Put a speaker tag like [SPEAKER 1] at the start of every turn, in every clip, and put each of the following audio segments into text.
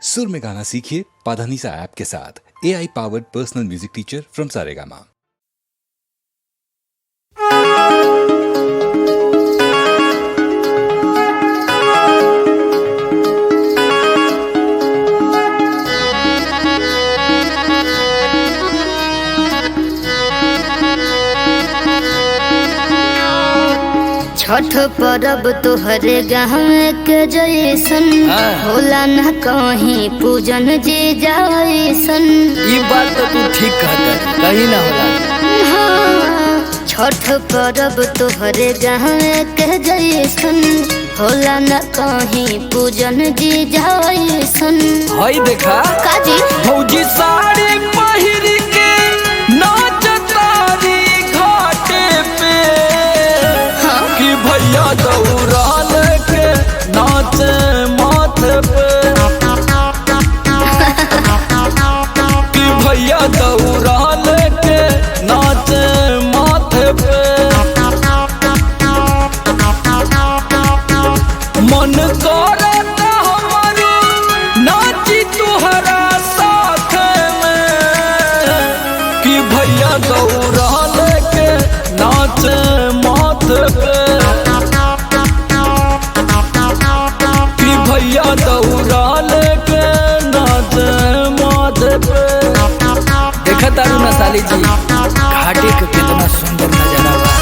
[SPEAKER 1] सुर में गाना सीखिए पाधानीसा ऐप के साथ। AI powered personal music teacher from Saregama.
[SPEAKER 2] Chhath परब तोहरे गाँव के जैसन होला न कहीं पूजन जे जैसन।
[SPEAKER 3] ई बात तो तू ठीक कहता, कहीं ना होला।
[SPEAKER 2] हाँ, छठ परब तोहरे गाँव के जैसन होला न कहीं पूजन जे जैसन।
[SPEAKER 3] हई देखा
[SPEAKER 2] काजी
[SPEAKER 3] भौजी साड़ी पहिर के नाचतारी घाटे पे कि भैया दौड़ाल के नाचे माथे पे कि भैया दौड़ाल के नाचे माथे पे। मन करता हमारो नाची तुहरा साथ में कि भैया दौड़ाल के नाचे माथे पे कि भैया दौड़ाल के नाचे माथे पे। देखा तारू ना साली जी घाटे के कितना सुंदर नजारा बा।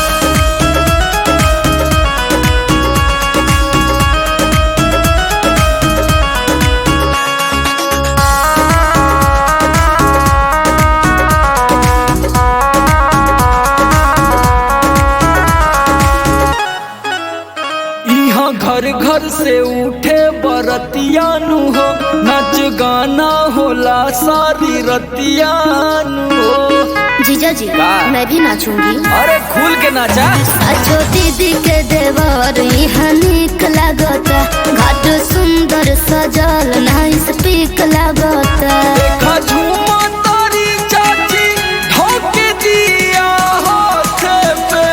[SPEAKER 3] घर घर से उठे बरतियानु हो, नच गाना होला सारी रतियानु हो।
[SPEAKER 2] जीजा जी मैं भी नाचूंगी।
[SPEAKER 3] अरे खुल के नाचा।
[SPEAKER 2] साचो दीदी के देवर यहाँ निक लागता, घाट सुंदर सजल नाइस पीक लागता।
[SPEAKER 3] देखा झूमा तारी चाची ढोके दिया हाथ पे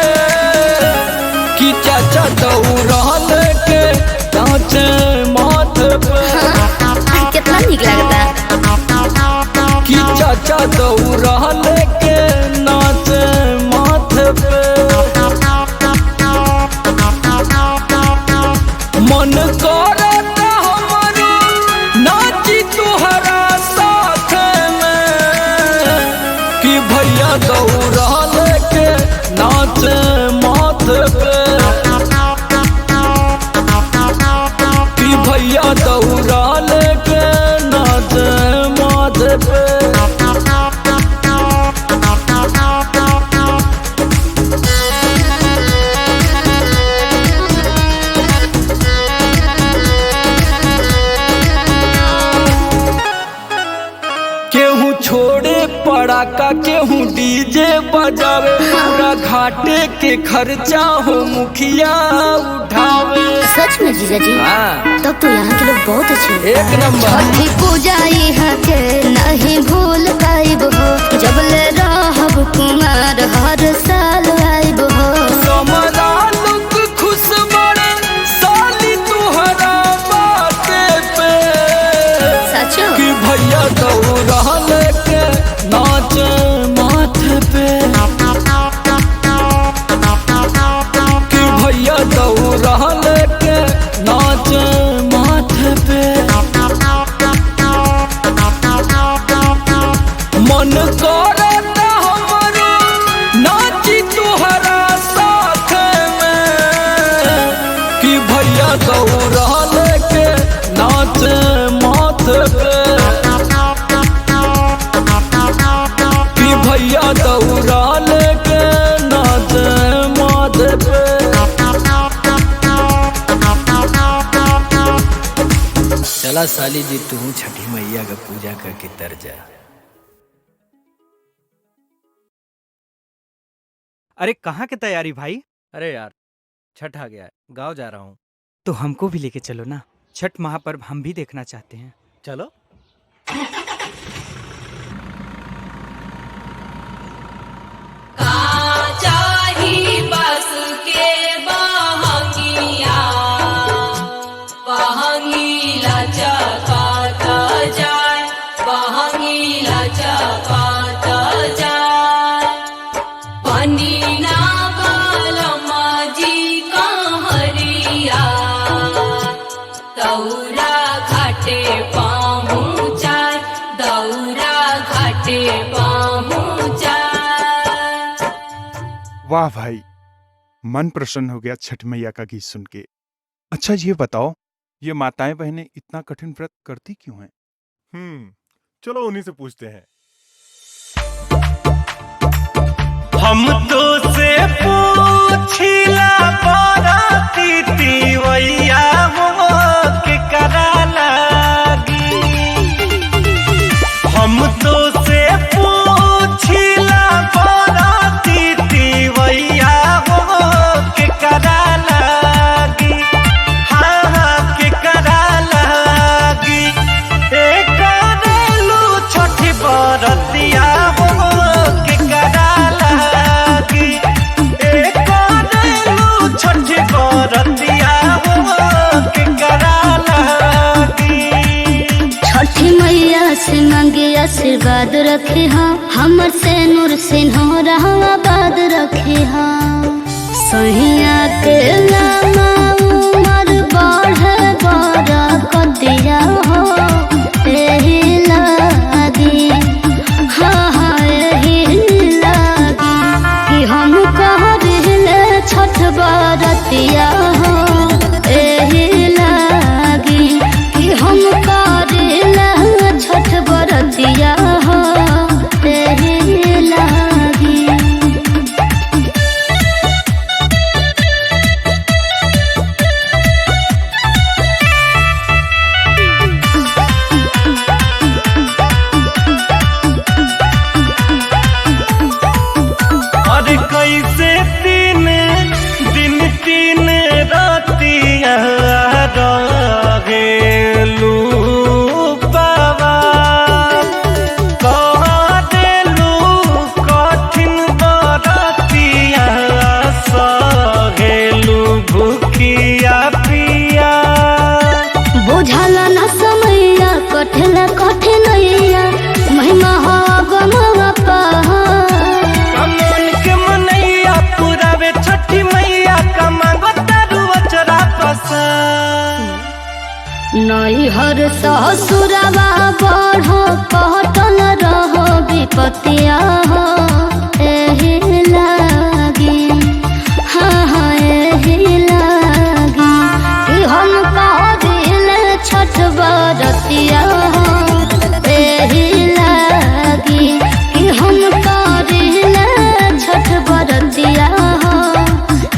[SPEAKER 3] कि चाचा दौड़ाल के नाचे माथे पे।
[SPEAKER 2] कितना निक लगता
[SPEAKER 3] कि चाचा दौड़ाल के नाचे माथे पे। मन करता हमारो नाची तुहरा साथ में कि भैया दौड़ाल के नाचे माथे पे कि भैया दौड़ाल के नाचे माथे पे। केहू छोड़े पड़ाका केहू डीजे बजावे, पूरा घाटे के खर्चा हो मुखिया उठावे।
[SPEAKER 2] सच में जीजा जी
[SPEAKER 3] हाँ।
[SPEAKER 2] तब तो यहाँ के लोग बहुत अच्छे हैं।
[SPEAKER 3] एक नंबर।
[SPEAKER 2] छठी पूजा यहाँ के नहीं भूल पाइब हो, जब ले रहब कुमार हर साल आइब हो।
[SPEAKER 3] समरा लोग खुश बड़े साली तुहरा बाते पे
[SPEAKER 2] सचो
[SPEAKER 3] कि भैया दौड़ाल के नाचे माथे पे कि भैया दौड़ाल के नाचे माथे पे। मन करता हमारो नाची तुहरा साथ में कि भैया दौड़ाल के नाचे माथे पे कि भैया दौड़ाल के नाचे माथे पे। चला साली जी तू छठी मैया का पूजा करके तर जा।
[SPEAKER 4] अरे कहाँ की तैयारी भाई?
[SPEAKER 3] अरे यार छठ आ गया है, गाँव जा रहा हूँ।
[SPEAKER 4] तो हमको भी लेके चलो ना, छठ महापर्व हम भी देखना चाहते हैं।
[SPEAKER 3] चलो।
[SPEAKER 5] चाही बस के बहंगिया बहंगी लचकाता घाटे पहुँचाए, दौरा घाटे पहुँचाए।
[SPEAKER 6] वाह भाई, मन प्रसन्न हो गया छठ मैया का गीत सुन के। अच्छा ये बताओ, ये माताएं बहनें इतना कठिन व्रत करती क्यों हैं?
[SPEAKER 7] चलो उन्हीं से पूछते हैं।
[SPEAKER 8] हम तो से पूछिला बराती तिवैया हो के करा लागी। हम तो से पूछिला बराती तिवैया हो के करा लागी। हाँ हाँ के करा लागी। एक करेलू छठी बरतिया हो के करा लागी। एक करेलू छठी बरतिया हो के करा लागी।
[SPEAKER 2] छठी मैया से मांगे आशीर्वाद रखे हाँ, हमर से नूर सिन्होरा आबाद रखे हाँ। सहिया के लामा उमर बढ़े बड़ा कदिया हो एही लागी। हाँ हाँ एही लागी कि हम कह दिले छठ बरतिया हो एही लागी कि हम कह दिले छठ बरतिया हो एही लागी।
[SPEAKER 8] अरे कैसे तीन दिन तीन रातिया रहेलू बाबा। कह देलू कठिन बरतिया सहेलू भूखिया पिया।
[SPEAKER 2] बुझल न समैया कठिन कठिनैया महिमा हो गमवा
[SPEAKER 8] कमन के मनैया पुरावे छठी मैया का मांगो तारू अचरा पसा।
[SPEAKER 2] नैहर ससुरवा बढ़ पटल रहो विपतिया हो एही लागी। हाँ हाँ एही लागी कि हम कह दिले छठ बरतिया हो एही लागी कि हम कह दिले छठ बरतिया हो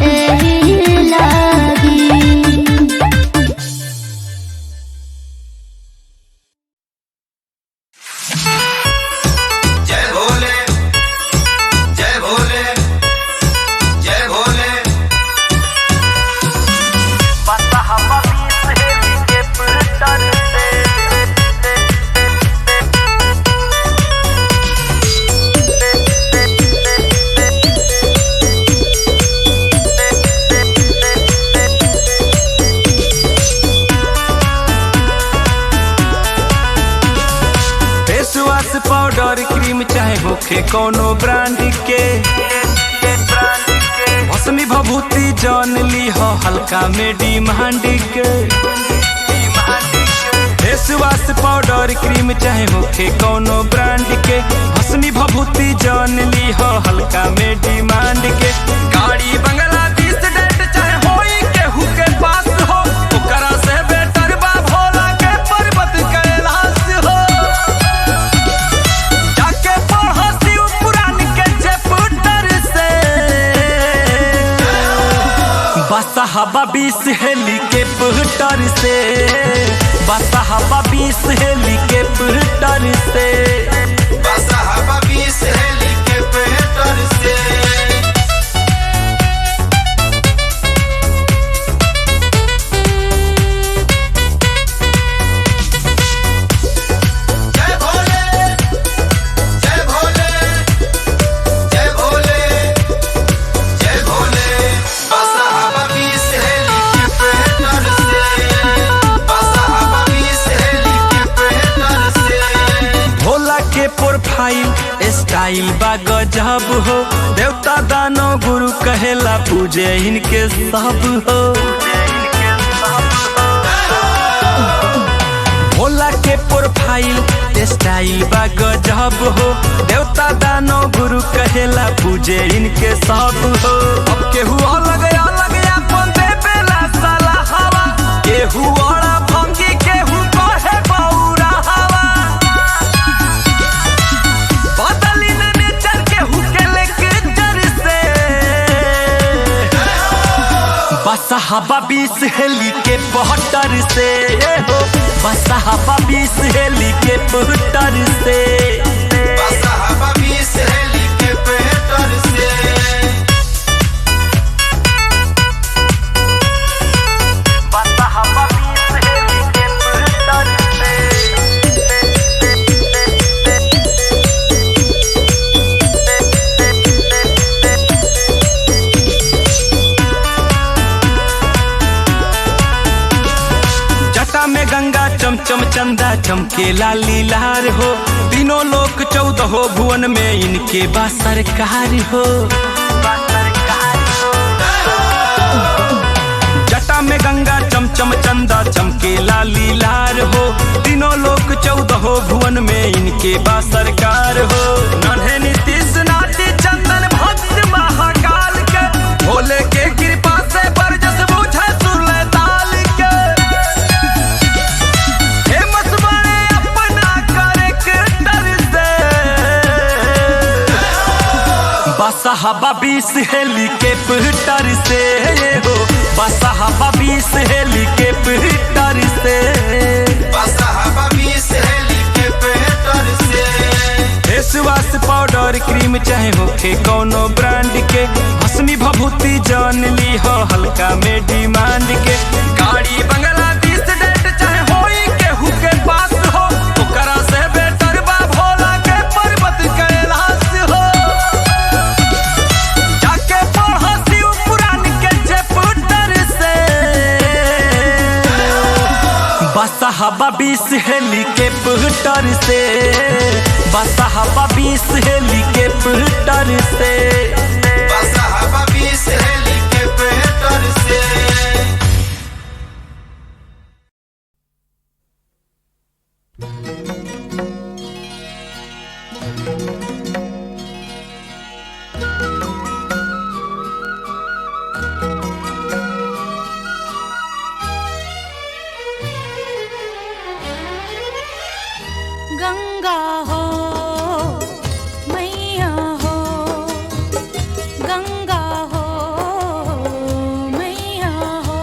[SPEAKER 2] एही लागी।
[SPEAKER 9] जय भोले जय भोले जय Bhole.
[SPEAKER 8] Face wash powder cream चाहे होखे कोनो ब्रांड के। भस्मी भभूति जान ली हो हल्का में डिमांड के। फेस वॉश पाउडर क्रीम चाहे होखे कोनो ब्रांड के। भस्मी भभूति जान ली हो हल्का में डिमांड के। गाड़ी बंगला दिस डेट चाहे होई केहू के पास हो, ओकरा से बेटर बा भोला के पर्वत कैलाश हो। जाके पढ़ो शिव पुराण के चैप्टर से। बसहबा 20 हेलीकॉप्टर से। बसहबा 20 हेलीकॉप्टर से।
[SPEAKER 9] बसहबा 20 हेलीकॉप्टर से। जय भोले जय भोले जय भोले जय भोले। बसहबा 20 हेलीकॉप्टर से। बसहबा 20 हेलीकॉप्टर से।
[SPEAKER 8] भोला के प्रोफाइल स्टाइल बा गजब हो। देवता दानो गुरु कहेला पूजे इनके सब हो। भोला के प्रोफाइल स्टाइल बा गजब हो। देवता दानो गुरु कहेला पूजे इनके सब हो। अब केहू अलग अलग अपन देवेला साला हवा, केहू औरा भंगी केहू कहे बौरा हवा। बदली न नेचर केहू के लेक्चर से, बसा हवा 20 हेली के पहटर से हो। बसा हवा 20 हेली के पहटर से,
[SPEAKER 9] बसा हवा 20 हेली के पहटर से।
[SPEAKER 8] बसा हवा 20 हेली के पहटर से। जटा में गंगा चमचम चंदा चमकेला लीलार हो। तीनों लोक 14 भुवन में इनके बा सरकार हो। जटा में गंगा चमचम चंदा चमकेला लीलार हो। तीनों लोक 14 भुवन में इनके बा सरकार हो। नन्हे नीतीश नाटी चंदन भक्त महाकाल के, भोले के कृपा से बरजस बुझे सुरले ताल के। फेमस बने अपना कैरेक्टर से, बसा हवा 20 हेली के पहटर से हो। बसा हवा 20 हेली के पहटर से,
[SPEAKER 9] बसा हवा 20 हेली के पहटर से।
[SPEAKER 8] फेस वॉश पाउडर क्रीम चाहे होखे कौनो ब्रांड के, भस्मी भभूति जान ली हो हल्का में डिमांड के। गाड़ी बंगला 20 डेट चाहे होई केहू के पास हो, ओकरा से बेटर बा भोला के पर्वत कैलाश हो। जाके पढ़ शिव पुराण के चैप्टर से, बसा हवा 20 हेली के पहटर से। बसा हवा 20 हेली के पहटर से,
[SPEAKER 9] बसा हवा 20 हेली के पहटर से।
[SPEAKER 5] गंगा हो मैया हो, गंगा हो मैया हो।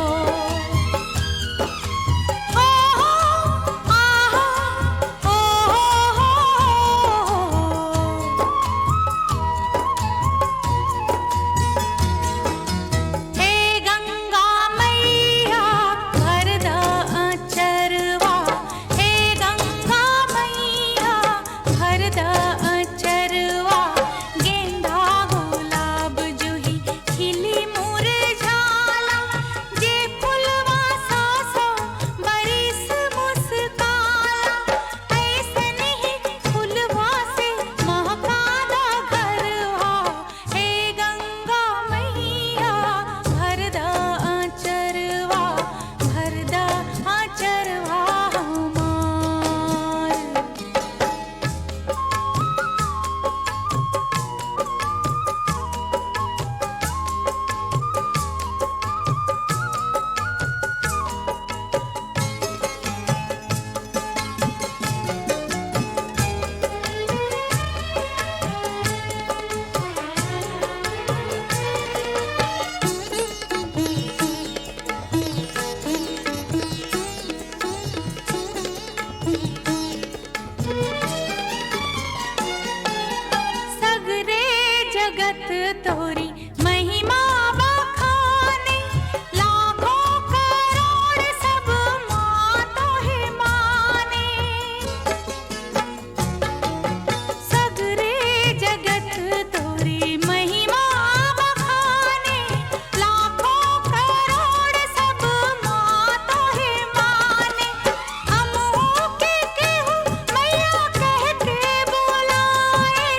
[SPEAKER 5] हे गंगा मैया भरदा अचरवा, हे गंगा मैया भरदा अचरवा। गेंदा गुलाब जूही खिली मुरझाला, जे फुलवा सासो बरिस मुस्काला। ऐसन ही फुलवा से महकाला घरवा, हे गंगा मैया भरदा अचरवा, भरदा अचरवा हमार। सगरे जगत तोरी महिमा बखाने, लाखों करोड़ सब मातो है माने। सगरे जगत तोरी महिमा बखाने, लाखों करोड़ सब मातो है माने। हमहू के केहू मैया कह के बुलाए,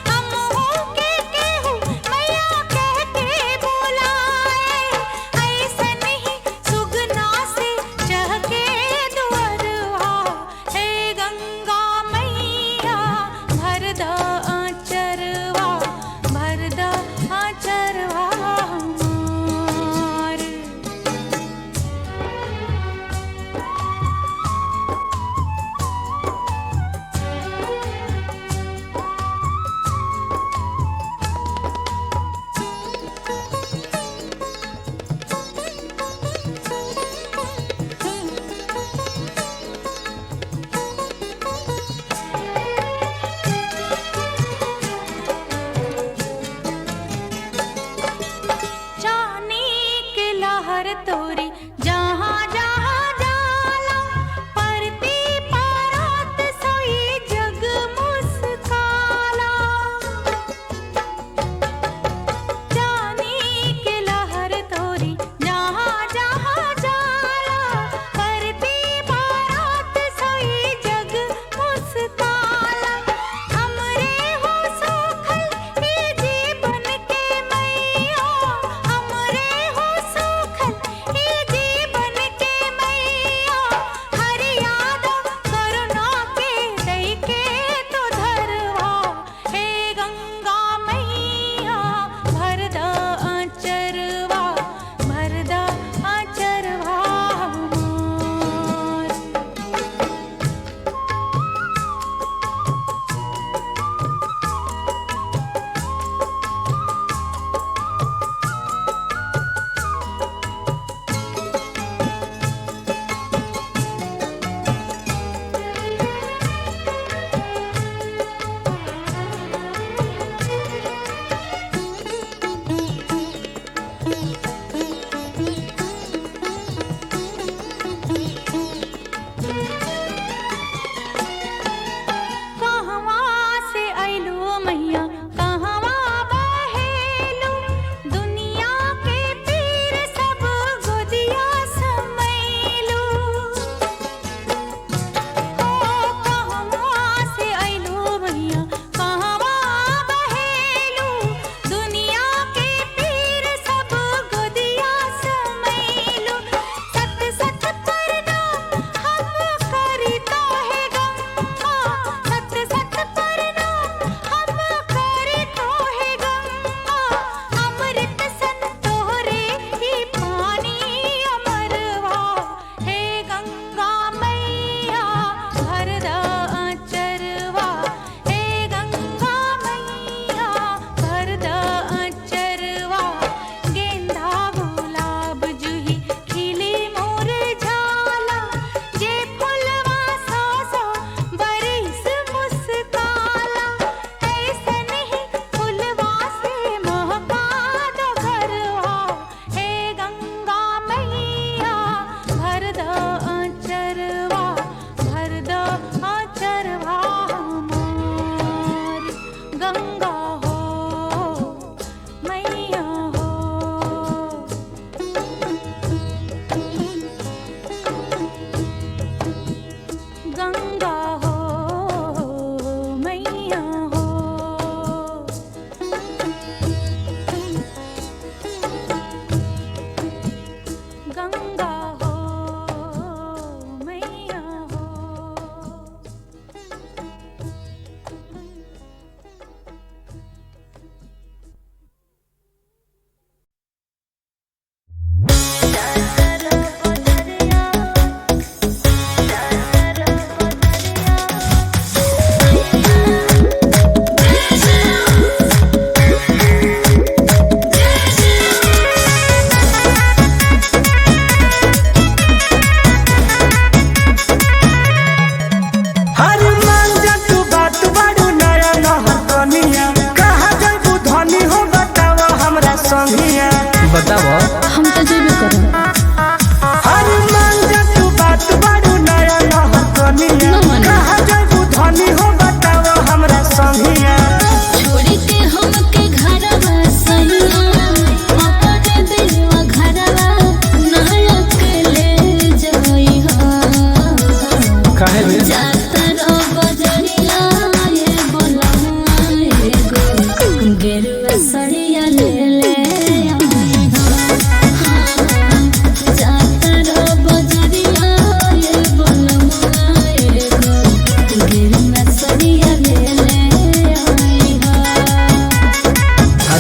[SPEAKER 5] हमहू के केहू मैया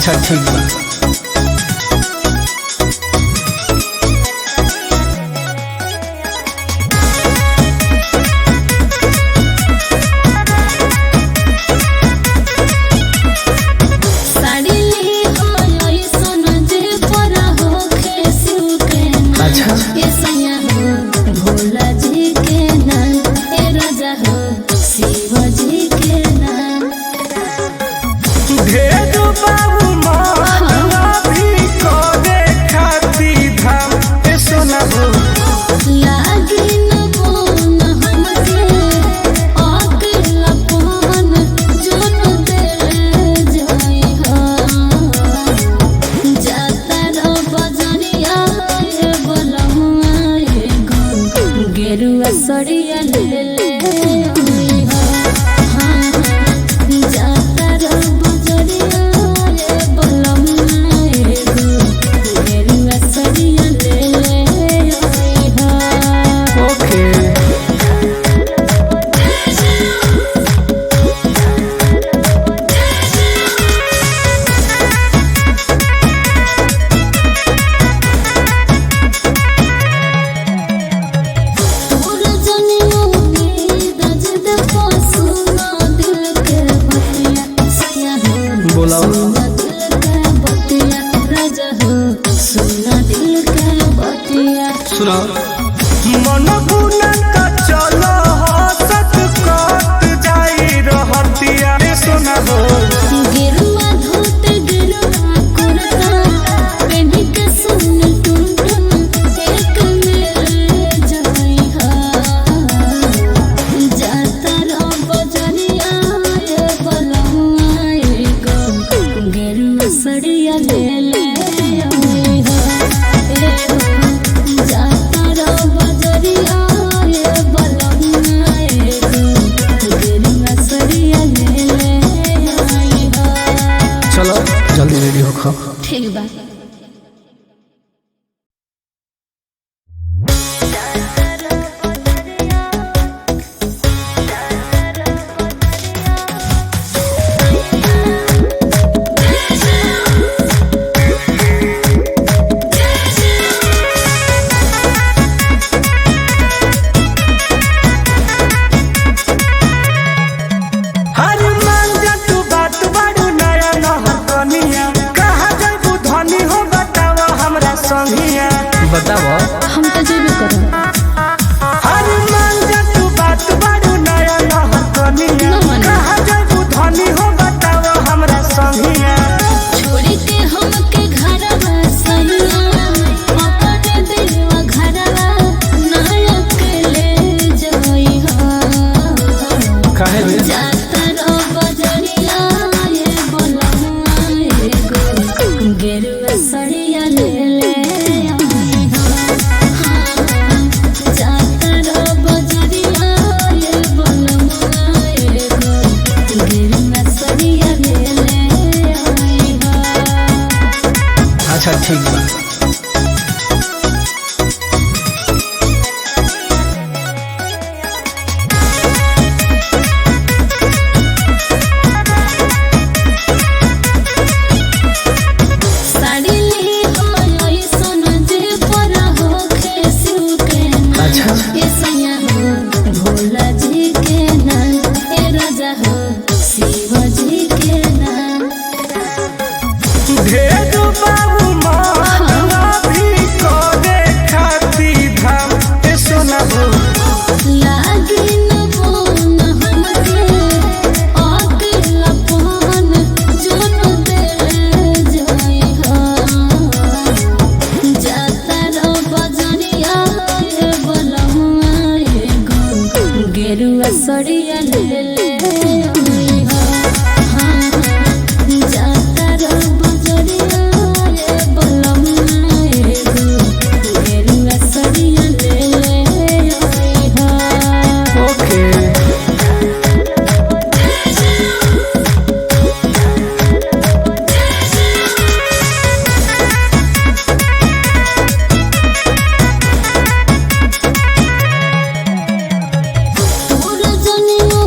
[SPEAKER 3] अच्छा ठीक बा।
[SPEAKER 2] साड़ी ली हो ये सोना जे परा हो खेसू के
[SPEAKER 3] अच्छा
[SPEAKER 2] ये सैया हो भोला जी के नाम ए राजा हो शिव जी के नाम
[SPEAKER 8] भेजो बाबू माला भी को देखाती धाम ए सोना हो
[SPEAKER 2] लागी न बोन हमके अकेला पवन जन दे जाई हो जाता रो बजरिया ए बोलहुआ ए गो गेरुआ सड़िया ले ले आई हो हाँ जाता रो बजरिया ए बोलहुआ ए गो गेरुआ सड़िया ले ले आई हो
[SPEAKER 3] ओके।
[SPEAKER 2] तोर जनियो उम्मीद जद सुना दिल के बतिया सैया हो
[SPEAKER 3] बोला
[SPEAKER 2] सुना दिल के बतिया राजा हो सुना दिल के बतिया
[SPEAKER 3] सुना
[SPEAKER 8] मन गुना का चलो हसत कट जाई रहतिया ए सोना हो
[SPEAKER 2] गिरुआ धोत गिरुआ कुर्ता पेनी के सुन टुन टुन एक मेरे जाई हा जाता रो बजरिया ए बलहुआ ए गो गिरुआ सड़िया ले ले आई हा ए हो जाता रो बजरिया ए बलहुआ ए गो गिरुआ सड़िया ले ले आई हा
[SPEAKER 3] चलो जल्दी रेडी हो खा।
[SPEAKER 2] ठीक बा
[SPEAKER 8] हर मान जा तू बात बड़ू नया नहर कनिया कहा जाबू धनी हो बतावा हमरा संगिया
[SPEAKER 3] बताओ
[SPEAKER 2] हम तो जेबे करब
[SPEAKER 8] हर मान जा तू बात बड़ू नया नहर कनिया
[SPEAKER 2] ना मानी।
[SPEAKER 8] कहा जाबू धनी हो बतावा हमरा संगिया
[SPEAKER 2] छोड़ी के हमके घरवा सैया अपने देवा घरवा ना अकेले जाई हा
[SPEAKER 3] काहे बे
[SPEAKER 2] जाता रो बजरिया ये बोलहुआ ए गो गेरुआ सड़िया ले ले आई हा जाता रो बजरिया ये बोलहुआ ए गो गेरुआ सड़िया ले ले आई हा
[SPEAKER 3] अच्छा ठीक बा।
[SPEAKER 2] साड़ी ली हो ये सोना जे परा हो खेसू के
[SPEAKER 3] अच्छा
[SPEAKER 2] ये सैया हो भोला जी के नाम ए राजा हो शिव जी के नाम
[SPEAKER 8] भेजो बाबू माला भी को देखाती धाम ए सोना हो
[SPEAKER 2] लागी न बोन हमके अकेला पवन जन दे जाई हो जाता रो बजरिया ए बोलहुआ ए गो गेरुआ सड़िया ले ले आई हो हाँ जाता रो बजरिया ए बोलहुआ ए गो गेरुआ सड़िया ले ले आई हो
[SPEAKER 3] ओके।
[SPEAKER 2] तोर जनियो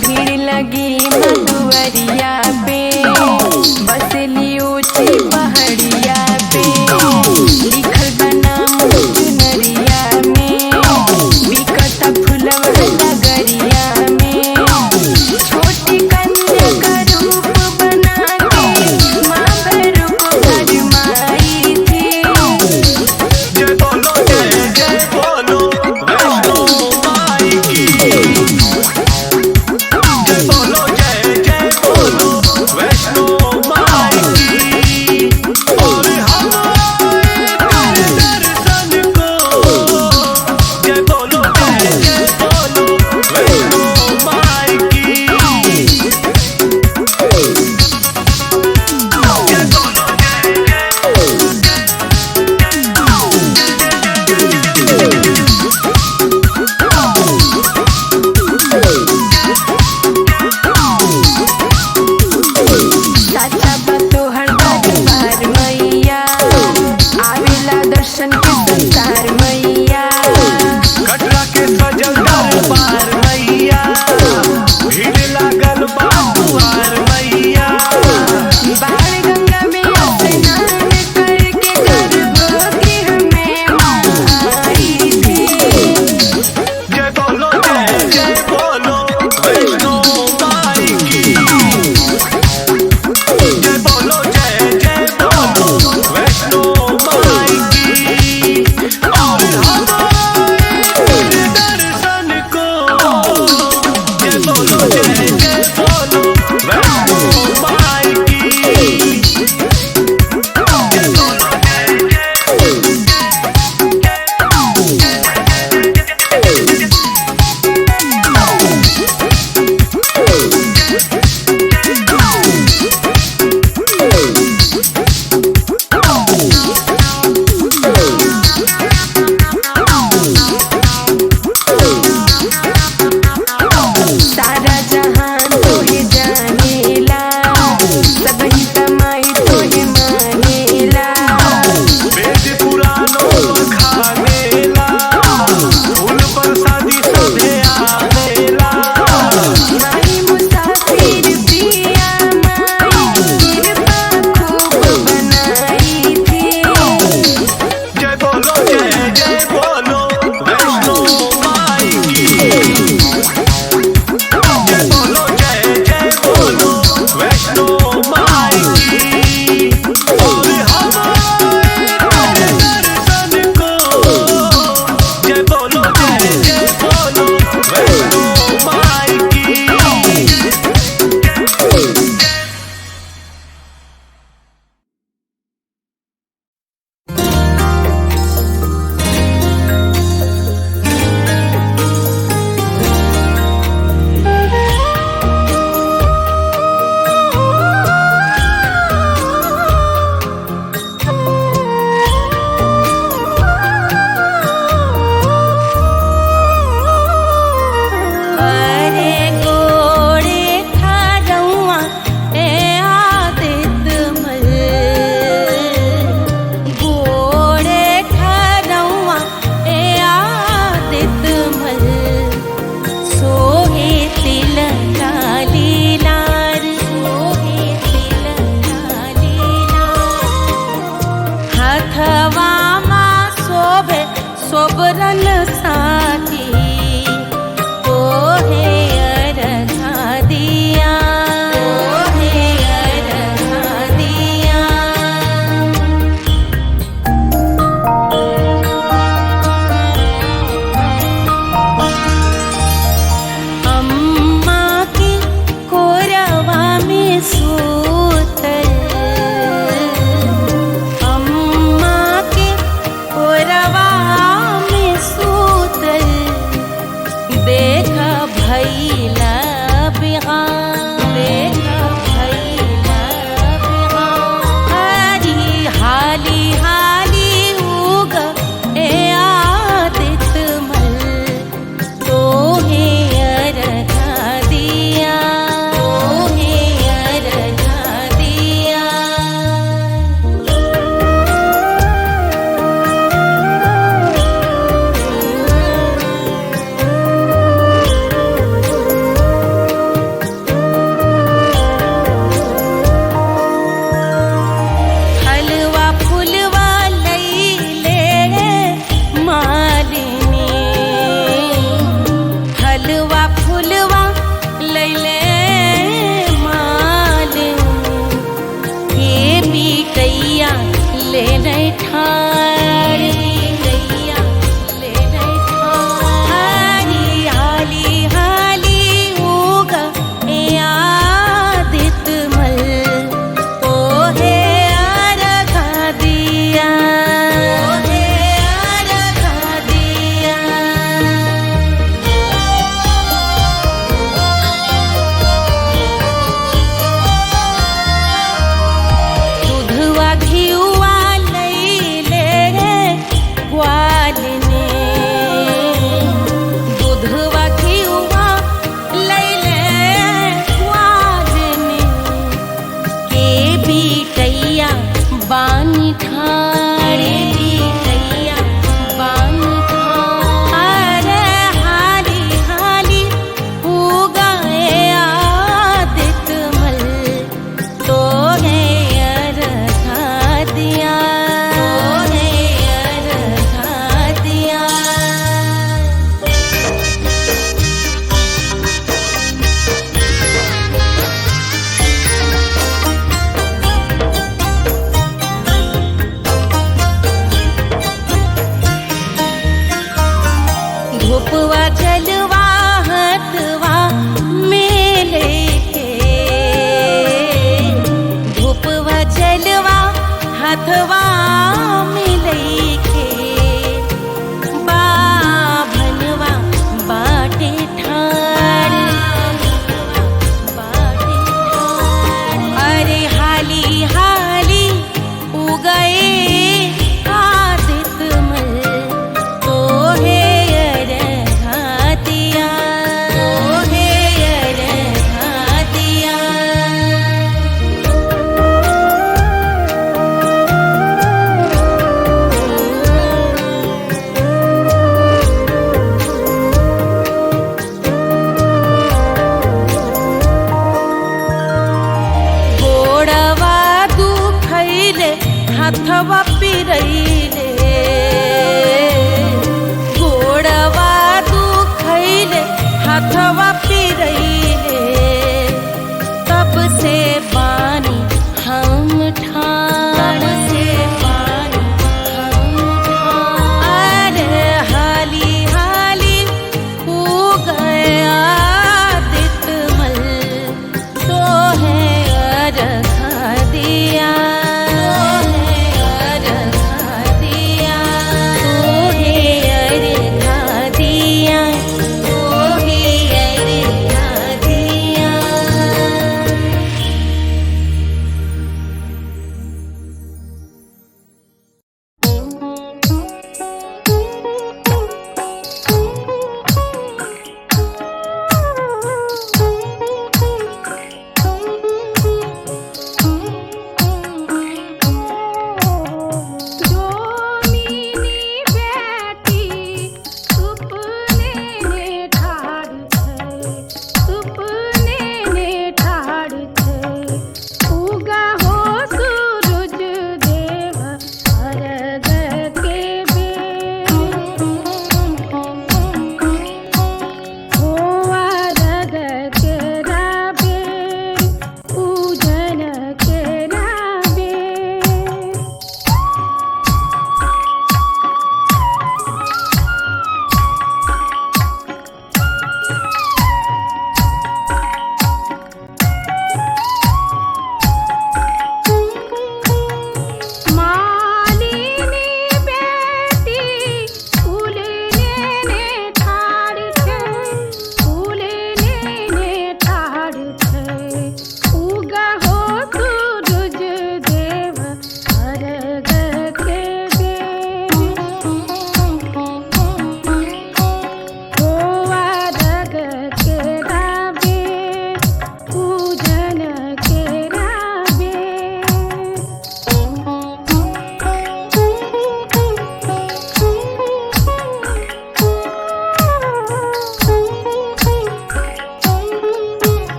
[SPEAKER 10] भीड़ लगी मधुवरिया पे बसली ऊंची पहाड़िया पे लिखल बना चुनरिया में बिकता फुलवा लगरिया में छोटी कन्या का रूप बना के माँ रूप भरमाई थी।
[SPEAKER 9] जय बोलो जय बोलो वैष्णो माई की। जय बोलो जय बोलो वैष्णो माई की। और हमारे दर्शन को जय बोलो वैष्णो माई की।
[SPEAKER 10] साचा बतोहर दरबार मैया आवेला दर्शन के संसार मैया।
[SPEAKER 9] कटरा के सजल दरबार मैया भीड़ लागल बा दुआर मैया।
[SPEAKER 10] बाण गंगा में स्नान करके गर्भगृह में आई थी।
[SPEAKER 9] जय बोलो वैष्णो माई की। जय बोलो वैष्णो माई की। और हमारे दर्शन को जय बोलो वैष्णो माई की।
[SPEAKER 10] सारा जहान तोहे जानेला सबही कमाई तोहे मानेला।
[SPEAKER 9] वेद पुराणों खानेला फूल प्रसादी सभे आवेला।
[SPEAKER 10] माई मुसाफिर प्रिया माई कृपा खूब बनाई थी।
[SPEAKER 9] जय बोलो वैष्णो माई की। जय बोलो वैष्णो माई की। और हमारे दर्शन को जय बोलो वैष्णो माई की।
[SPEAKER 5] अरे गोड़े खारौआ ए आदित मल। गोड़े खारौआ ए आदित मल। सोहे तिलका लीलार सोहे तिलका लीलार। हथवा मा शोभे सोबरन साथी तोहे अरघा दिया तोहे अरघा दिया। अम्मा की कोरवा में सूतल। अम्मा के कोरवा में सूतल। हथवा मिलई के बाभनवा बाटे ठाड़ अरे हाली हाली उगए आदित्य मल तो है अरघातिया तो है अरघातिया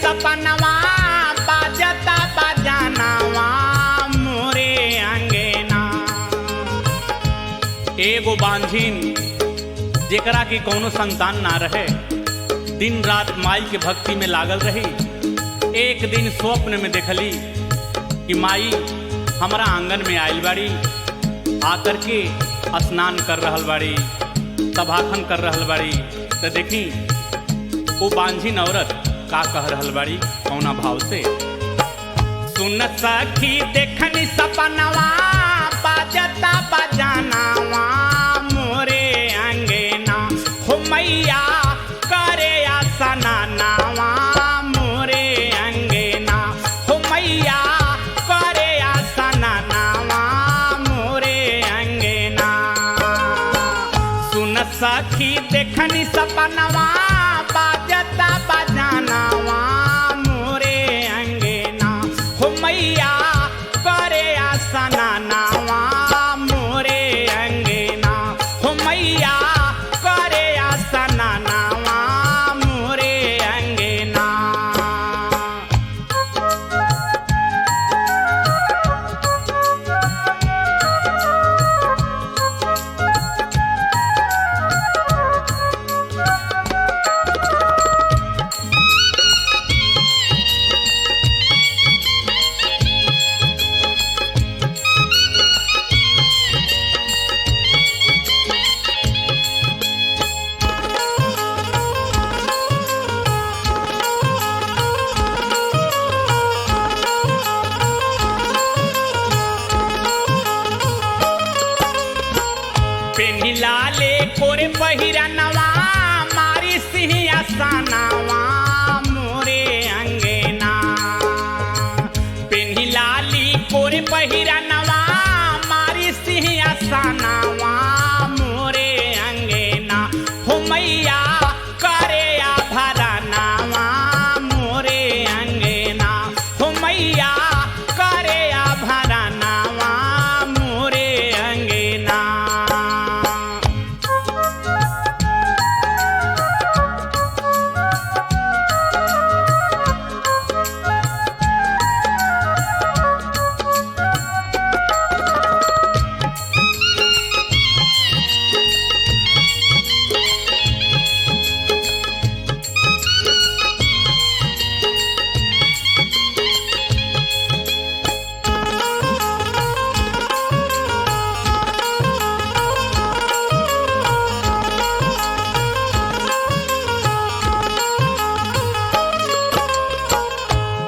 [SPEAKER 11] सपनवा बाजता बजानवा मोरे अंगना। एगो बांझिन जेकरा की कोनो संतान ना रहे, दिन रात माई के भक्ति में लागल रही। एक दिन स्वप्न में देखली कि माई हमारा आंगन में आयल बाड़ी, आकर के स्नान कर रहल बाड़ी, तबाखन कर रहल बाड़ी। तो देखी वो बांझिन औरत का कह रहल बाड़ी कौना भाव से। सुन सखी देखनी सपनवा बाजता बजानवा मोरे अंगना हो मैया करे आसनावा मोरे अंगना हो मैया करे आसनावा मोरे अंगना। सुन सखी देखनी सपनवा बाजता बजानवा मोरे अंगना हो मैया करे आसनावा मोरे अंगना हो मैया करे आसनावा मोरे अंगना। पेनिलाले कोरे पहिरनवा मारी सिंहासनवा मोरे अंगना। पेनिलाली कोरे पहिरनवा मारी सिंहासनवा मोरे अंगना हो मैया करे आभरणवा मोरे अंगना हो मैया करे आभरणवा मोरे अंगना।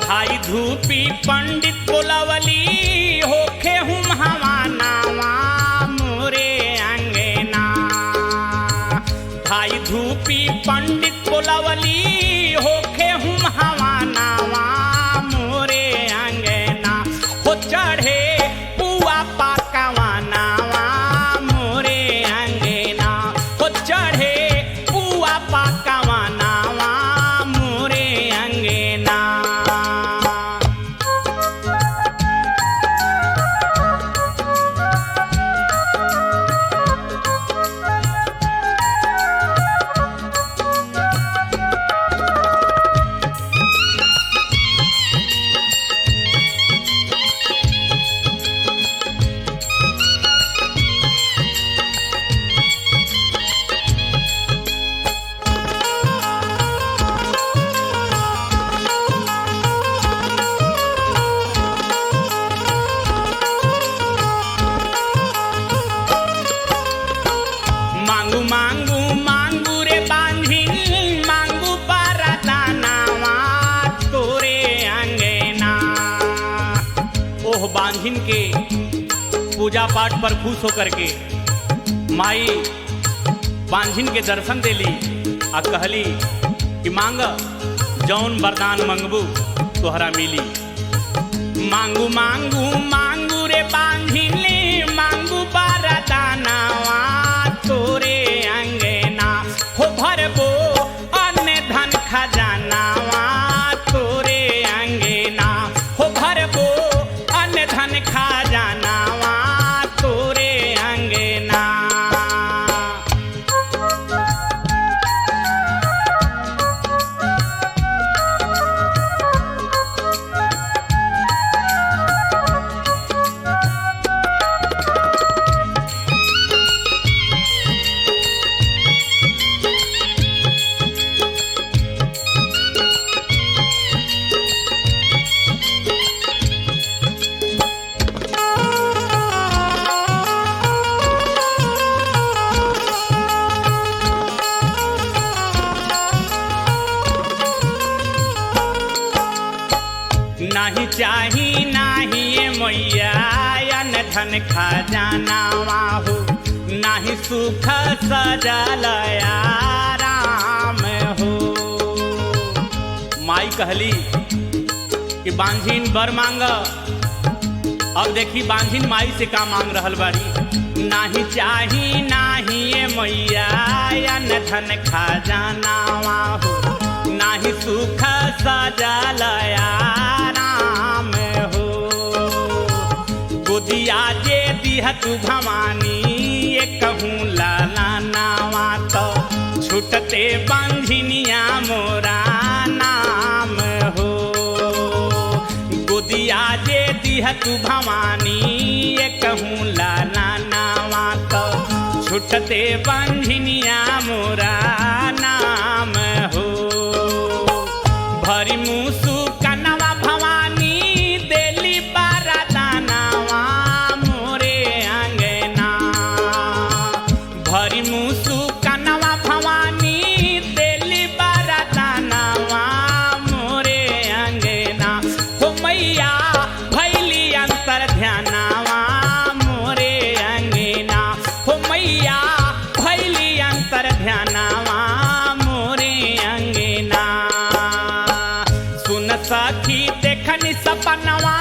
[SPEAKER 11] भाई धूपी पंडित बोलवली होखे हम हवानावा मोरे अंगना। भाई धूपी पंडित बोलवली होखे हम हवानावा मोरे अंगना हो चढ़े पुआ पकवानावा मोरे अंगना हो चढ़े पुआ पकवानावा मोरे अंगना। मांगू मांगू मांगू रे बांझिन मांगू बरदानवा तोरे अंगना। ओह बांझिन के पूजा पाठ पर खुश होकर के माई बांझिन के दर्शन देली आ कहली कि मांग जौन वरदान मंगबू तोहरा मिली। मांगू मांगू मांगू रे बांझिन मांगू बरदानवा तोरे अंगना हो भरबो अन्न धन खजानावा तोरे अंगना हो भरबो अन्न धन खजानावा तोरे अंगना। नहीं चाही नाही ये मैया अन धन खजाना हो, नहीं सुख सजल आराम हो। माई कहली कि बांझिन बर मांग। अब देखी बांझिन माई से का मांग रहल बाड़ी। नाही चाही नाही ये मैया अन धन खजाना हो, नाही सुख सजल आराम हो। गोदिया जे दिह तू भवानी ये कहूँ लाला नावा तो छूटते बंझिनिया मोरा नाम हो। गोदिया जे दिह तू भवानी ये कहूँ लाला नावा तो छूटते बंझिनिया मोरा नाम हो। भरी मुसु कनवा भवानी देली बारा दानावा मोरे अंगना। भरी मुसु कनवा भवानी देली बारा दानावा मोरे अंगना। हो मैया भैली अंतर ध्यानावा मोरे अंगना। हो मैया भैली अंतर ध्यानावा मोरे अंगना। सुन सखी देखनी सपनवा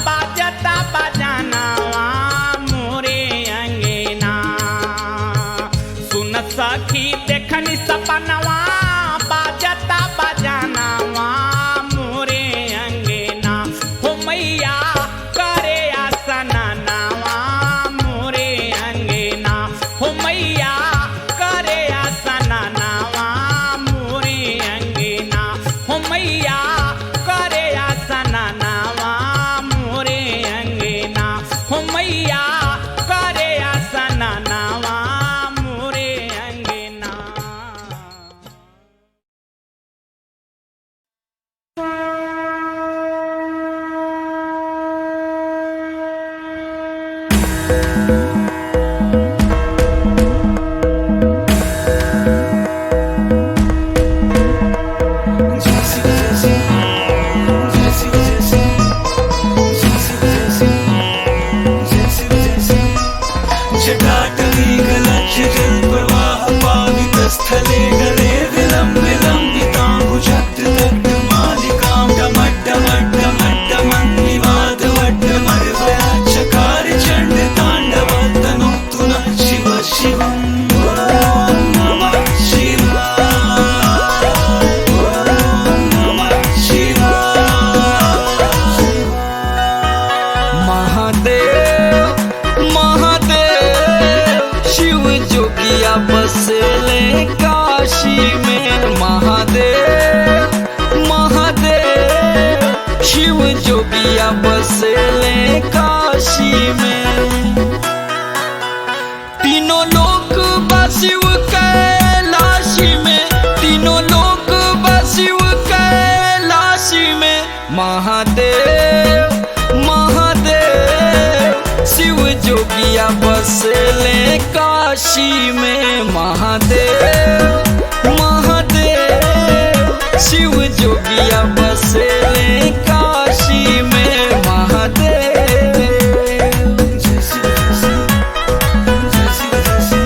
[SPEAKER 11] बाजता बजानावा मोरे अंगना। सुन सखी देखनी सपनवा बाजता बजानावा मोरे अंगना। हो मैया करे आसनावा मोरे अंगना। हो मैया करे आसनावा मोरे अंगना। हो मैया करे आसनावा मोरे अंगना। हो मैया करे आसनावा मोरे अंगना।
[SPEAKER 8] जटाटवी गलज्जल प्रवाह पावितस्थले गले विलम्बिताम्बुजट्टमालिकां डमड्डमड्डमड्डमन्निवादवड्डमर्वया चकार चण्डताण्डवतनोतु नः शिव शिवम्। ॐ नमः शिवाय। ॐ नमः शिवाय।
[SPEAKER 3] महादेव महादेव शिव जोगिया बसले काशी में। महादेव महादेव शिव जोगिया बसले काशी में। तीनों लोक बसिव कैलाशी में। तीनों लोक बसिव कैलाशी में। महादेव महादेव शिव जोगिया बसले काशी में। महादेव महादेव शिव जोगिया बसले काशी में। महादेव जय शिव जय शिव जय शिव जय शिव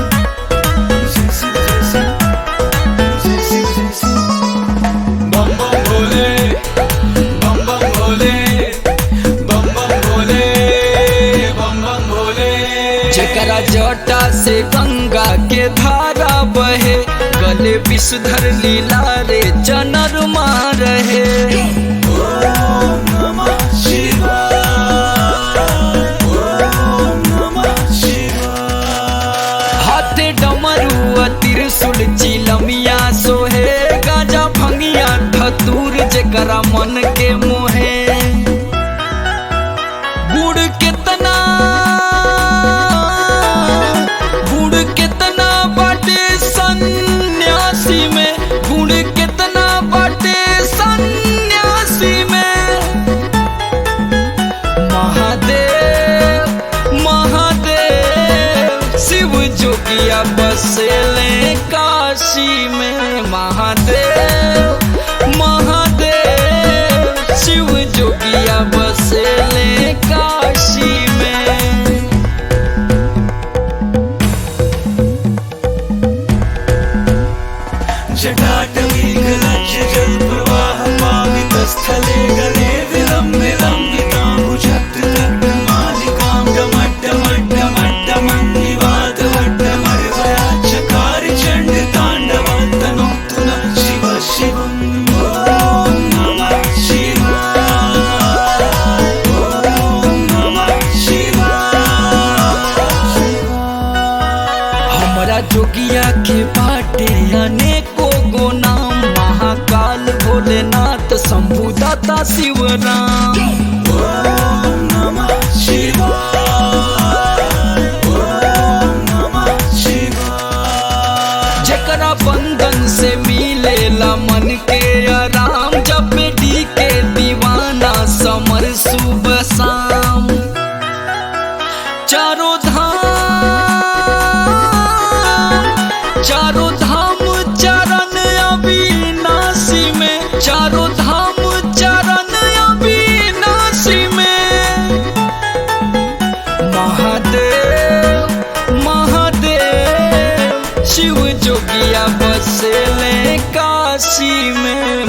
[SPEAKER 3] जय शिव जय शिव जय शिव जय शिव। बम बम भोले बम बम भोले बम बम भोले बम बम भोले। जेकरा जटा से गंगा के धारा बहे, गले विषधर लीला रे जनरमा रहे।
[SPEAKER 8] ॐ नमः शिवाय। ॐ नमः शिवाय।
[SPEAKER 3] हाथे डमरू त्रिशूल चिलमिया सोहे, गाजा भंगिया धतूर जेकरा मन के मोहे। गुड़ केतना बाटे सन्यासी में। गुड़ केतना बाटे सन्यासी में। महादेव महादेव शिव जोगिया बसले काशी में। महादेव महादेव शिव जोगिया शिव राम। जकरा बंधन से मिलेला मन के आराम, जब डी के दीवाना समर सुबह शाम। चारों धाम चरण अविनाशी में, चारों धाम चरण अविनाशी में। महादेव महादेव शिव जोगिया बसेले काशी में।